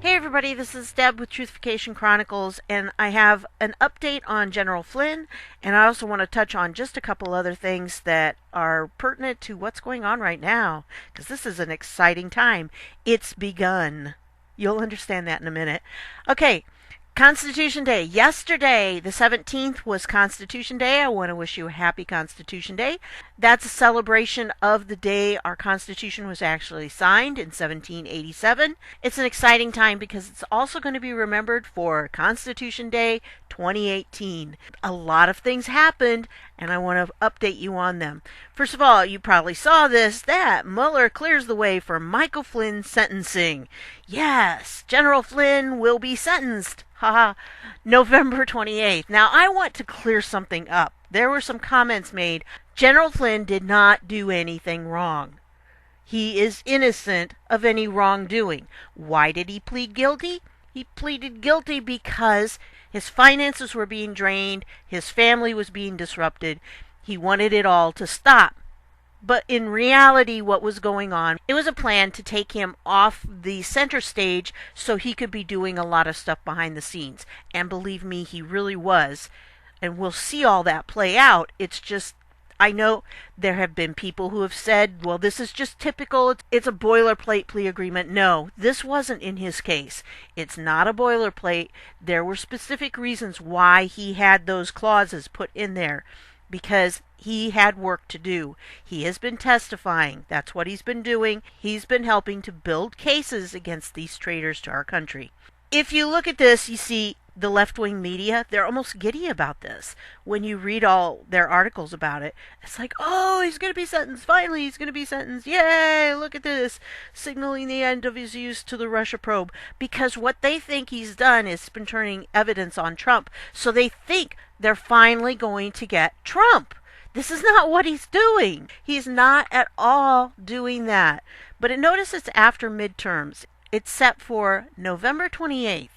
Hey everybody, this is Deb with Truthification Chronicles, and I have an update on General Flynn, and I also want to touch on just a couple other things that are pertinent to what's going on right now, because this is an exciting time. It's begun. You'll understand that in a minute. Okay, Constitution Day. Yesterday, the 17th, was Constitution Day. I want to wish you a happy Constitution Day. That's a celebration of the day our Constitution was actually signed in 1787. It's an exciting time because it's also going to be remembered for Constitution Day 2018. A lot of things happened, and I want to update you on them. First of all, you probably saw that Mueller clears the way for Michael Flynn's sentencing. Yes, General Flynn will be sentenced. Haha, November 28th. Now, I want to clear something up. There were some comments made. General Flynn did not do anything wrong. He is innocent of any wrongdoing. Why did he plead guilty? He pleaded guilty because his finances were being drained, his family was being disrupted. He wanted it all to stop. But in reality, what was going on, it was a plan to take him off the center stage so he could be doing a lot of stuff behind the scenes. And believe me, he really was. And we'll see all that play out. It's just, I know there have been people who have said, well, this is just typical. It's a boilerplate plea agreement. No, this wasn't in his case. It's not a boilerplate. There were specific reasons why he had those clauses put in there. Because he had work to do. He has been testifying. That's what he's been doing. He's been helping to build cases against these traitors to our country. If you look at this, you see the left-wing media, they're almost giddy about this. When you read all their articles about it, it's like, oh, he's going to be sentenced. Finally, he's going to be sentenced. Yay, look at this. Signaling the end of his use to the Russia probe. Because what they think he's done is been turning evidence on Trump. So they think they're finally going to get Trump. This is not what he's doing. He's not at all doing that. But notice it's after midterms. It's set for November 28th.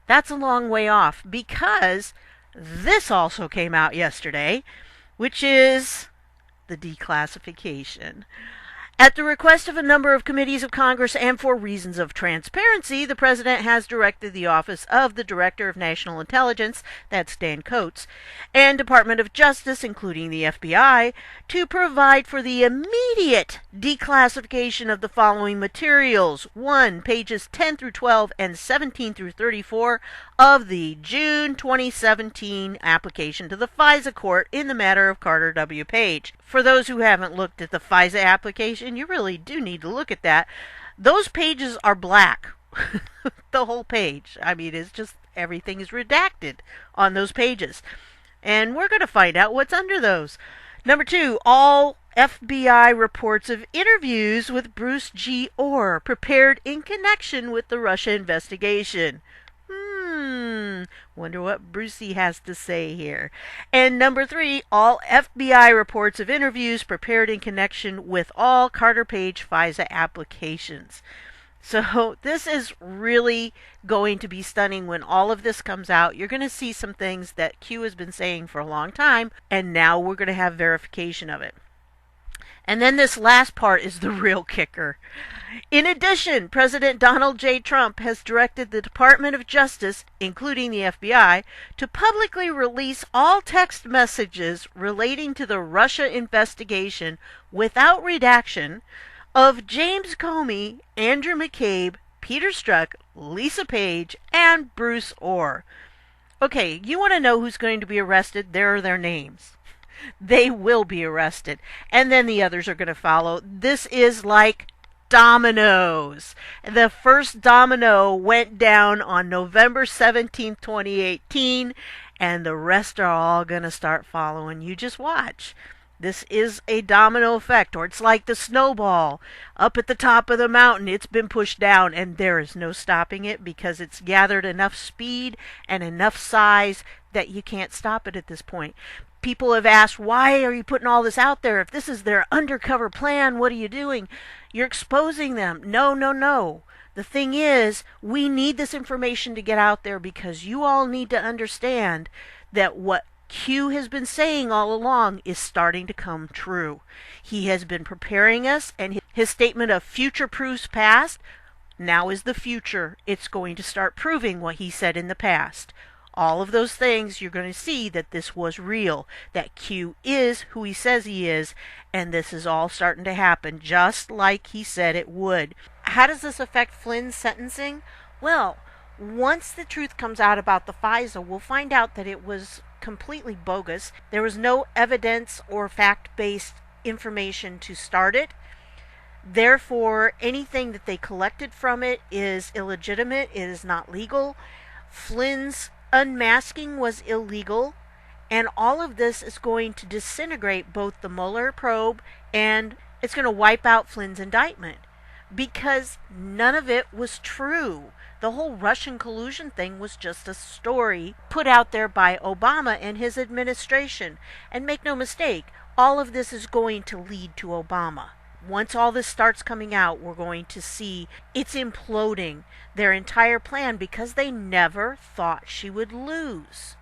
That's a long way off because this also came out yesterday, which is the declassification. At the request of a number of committees of Congress and for reasons of transparency, the President has directed the Office of the Director of National Intelligence, that's Dan Coats, and Department of Justice, including the FBI, to provide for the immediate declassification of the following materials. 1. Pages 10 through 12 and 17 through 34 of the June 2017 application to the FISA court in the matter of Carter W. Page. For those who haven't looked at the FISA application, you really do need to look at that. Those pages are black. The whole page. I mean, it's just everything is redacted on those pages. And we're going to find out what's under those. Number 2, all FBI reports of interviews with Bruce G. Orr prepared in connection with the Russia investigation. Wonder what Brucey has to say here. And number 3, all FBI reports of interviews prepared in connection with all Carter Page FISA applications. So this is really going to be stunning when all of this comes out. You're going to see some things that Q has been saying for a long time, and now we're going to have verification of it. And then this last part is the real kicker. In addition, President Donald J. Trump has directed the Department of Justice, including the FBI, to publicly release all text messages relating to the Russia investigation without redaction of James Comey, Andrew McCabe, Peter Strzok, Lisa Page, and Bruce Orr. Okay, you want to know who's going to be arrested? There are their names. They will be arrested. And then the others are going to follow. This is like dominoes. The first domino went down on November 17th, 2018, and the rest are all going to start following. You just watch. This is a domino effect, or it's like the snowball up at the top of the mountain. It's been pushed down, and there is no stopping it because it's gathered enough speed and enough size that you can't stop it at this point. People have asked, why are you putting all this out there? If this is their undercover plan, what are you doing? You're exposing them. No. The thing is, we need this information to get out there because you all need to understand that what Q has been saying all along is starting to come true. He has been preparing us, and his statement of future proofs past Now is the future. It's going to start proving what he said in the past. All of those things, you're going to see that this was real, that Q is who he says he is, and this is all starting to happen just like he said it would. How does this affect Flynn's sentencing? Well, once the truth comes out about the FISA, we'll find out that it was completely bogus. There was no evidence or fact-based information to start it. Therefore, anything that they collected from it is illegitimate. It is not legal. Flynn's unmasking was illegal. And all of this is going to disintegrate both the Mueller probe and it's going to wipe out Flynn's indictment. Because none of it was true. The whole Russian collusion thing was just a story put out there by Obama and his administration. And make no mistake, all of this is going to lead to Obama. Once all this starts coming out, we're going to see it's imploding their entire plan because they never thought she would lose.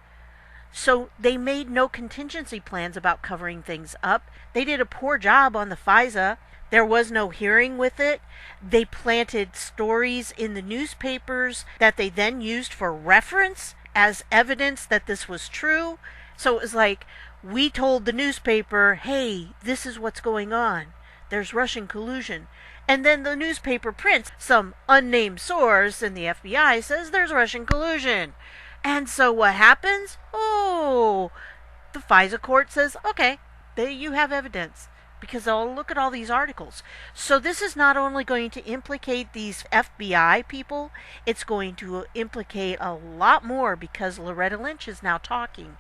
So they made no contingency plans about covering things up. They did a poor job on the FISA. There was no hearing with it. They planted stories in the newspapers that they then used for reference as evidence that this was true. So it was like, we told the newspaper, hey, this is what's going on. There's Russian collusion. And then the newspaper prints some unnamed source and the FBI says there's Russian collusion. And so what happens? Oh, the FISA court says, okay, there you have evidence. Because they'll look at all these articles. So this is not only going to implicate these FBI people, it's going to implicate a lot more because Loretta Lynch is now talking.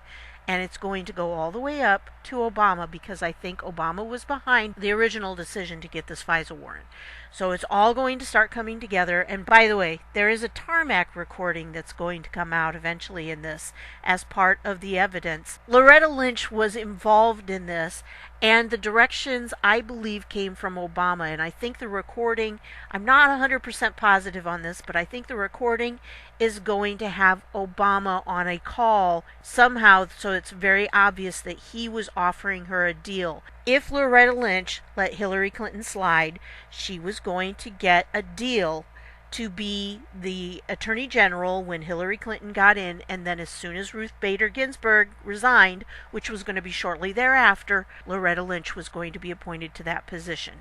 And it's going to go all the way up to Obama because I think Obama was behind the original decision to get this FISA warrant. So it's all going to start coming together. And by the way, there is a tarmac recording that's going to come out eventually in this as part of the evidence. Loretta Lynch was involved in this, and the directions, I believe, came from Obama. And I think the recording, I'm not 100% positive on this, but I think the recording is going to have Obama on a call somehow, so it's very obvious that he was offering her a deal. If Loretta Lynch let Hillary Clinton slide, she was going to get a deal to be the Attorney General when Hillary Clinton got in, and then as soon as Ruth Bader Ginsburg resigned, which was going to be shortly thereafter, Loretta Lynch was going to be appointed to that position.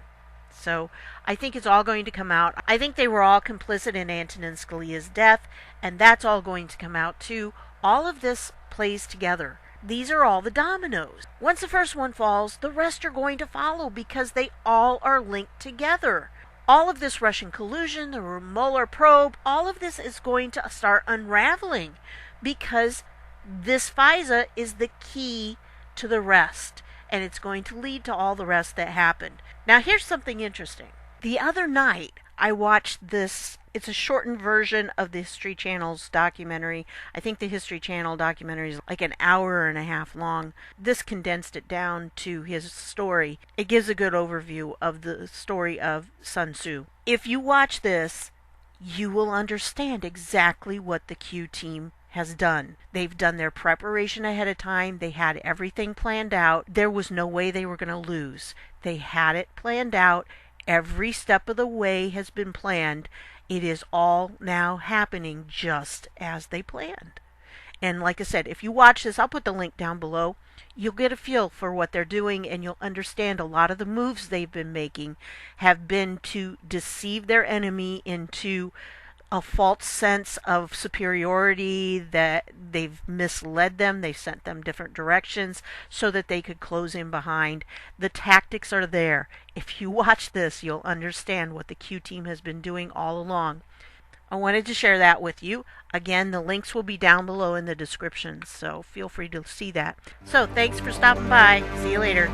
So I think it's all going to come out. I think they were all complicit in Antonin Scalia's death, and that's all going to come out too. All of this plays together. These are all the dominoes. Once the first one falls, the rest are going to follow because they all are linked together. All of this Russian collusion, the Mueller probe, all of this is going to start unraveling because this FISA is the key to the rest, and it's going to lead to all the rest that happened. Now here's something interesting. The other night I watched this, it's a shortened version of the History Channel's documentary. I think the History Channel documentary is like an hour and a half long. This condensed it down to his story. It gives a good overview of the story of Sun Tzu. If you watch this, you will understand exactly what the Q team has done. They've done their preparation ahead of time. They had everything planned out. There was no way they were going to lose. They had it planned out. Every step of the way has been planned. It is all now happening just as they planned. And like I said, if you watch this, I'll put the link down below. You'll get a feel for what they're doing, and you'll understand a lot of the moves they've been making have been to deceive their enemy into a false sense of superiority, that they've misled them, they sent them different directions so that they could close in behind. The tactics are there. If you watch this, you'll understand what the Q team has been doing all along. I wanted to share that with you. Again, the links will be down below in the description, so feel free to see that. So thanks for stopping by. See you later.